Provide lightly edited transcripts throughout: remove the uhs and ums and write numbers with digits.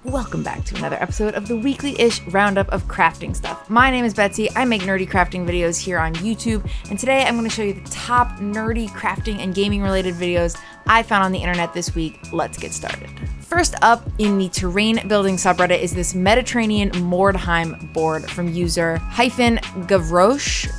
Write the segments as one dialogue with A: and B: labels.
A: Welcome back to another episode of the weekly-ish roundup of crafting stuff. My name is Betsy. I make nerdy crafting videos here on YouTube, and today I'm going to show you the top nerdy crafting and gaming related videos I found on the internet this week. Let's get started. First up in the terrain building subreddit is this Mediterranean Mordheim board from user -Gavroche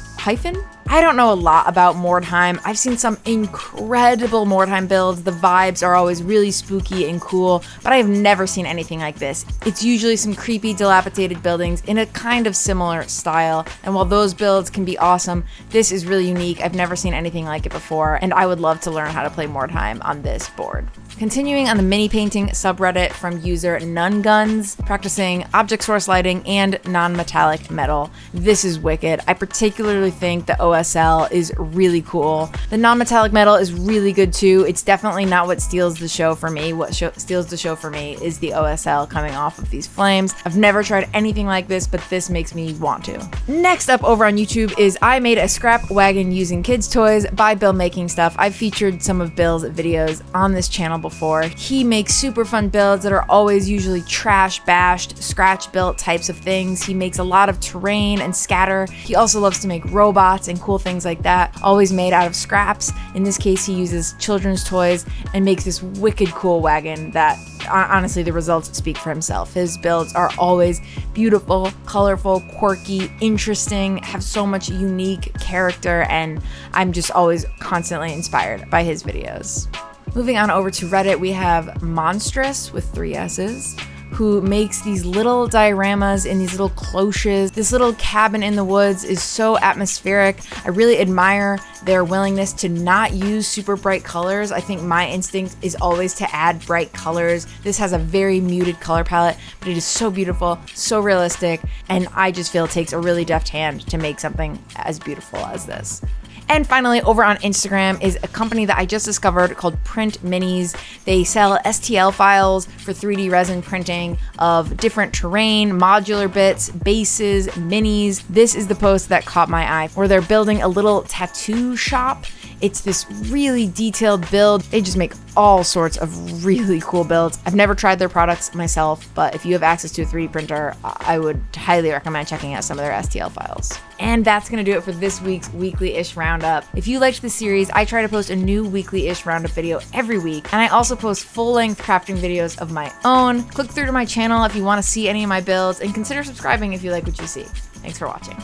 A: I don't know a lot about Mordheim. I've seen some incredible Mordheim builds. The vibes are always really spooky and cool, but I have never seen anything like this. It's usually some creepy, dilapidated buildings in a kind of similar style, and while those builds can be awesome, this is really unique. I've never seen anything like it before, and I would love to learn how to play Mordheim on this board. Continuing on the mini painting subreddit from user Nunguns, practicing object source lighting and non-metallic metal. This is wicked. I particularly think the OSL is really cool. The non-metallic metal is really good too. It's definitely not what steals the show for me. What steals the show for me is the OSL coming off of these flames. I've never tried anything like this, but this makes me want to. Next up over on YouTube is I made a scrap wagon using kids' toys by Bill Making Stuff. I've featured some of Bill's videos on this channel before. He makes super fun builds that are always usually trash bashed, scratch built types of things. He makes a lot of terrain and scatter. He also loves to make robots and cool things like that, always made out of scraps. In this case, he uses children's toys and makes this wicked cool wagon that honestly the results speak for himself. His builds are always beautiful, colorful, quirky, interesting, have so much unique character, and I'm just always constantly inspired by his videos. Moving on over to Reddit, we have Monstrous with 3 S's, who makes these little dioramas in these little cloches. This little cabin in the woods is so atmospheric. I really admire their willingness to not use super bright colors. I think my instinct is always to add bright colors. This has a very muted color palette, but it is so beautiful, so realistic, and I just feel it takes a really deft hand to make something as beautiful as this. And finally, over on Instagram is a company that I just discovered called PrintMinis. They sell STL files for 3D resin printing of different terrain, modular bits, bases, minis. This is the post that caught my eye, where they're building a little tattoo shop. It's this really detailed build. They just make all sorts of really cool builds. I've never tried their products myself, but if you have access to a 3D printer, I would highly recommend checking out some of their STL files. And that's gonna do it for this week's weekly-ish roundup. If you liked the series, I try to post a new weekly-ish roundup video every week, and I also post full-length crafting videos of my own. Click through to my channel if you wanna see any of my builds, and consider subscribing if you like what you see. Thanks for watching.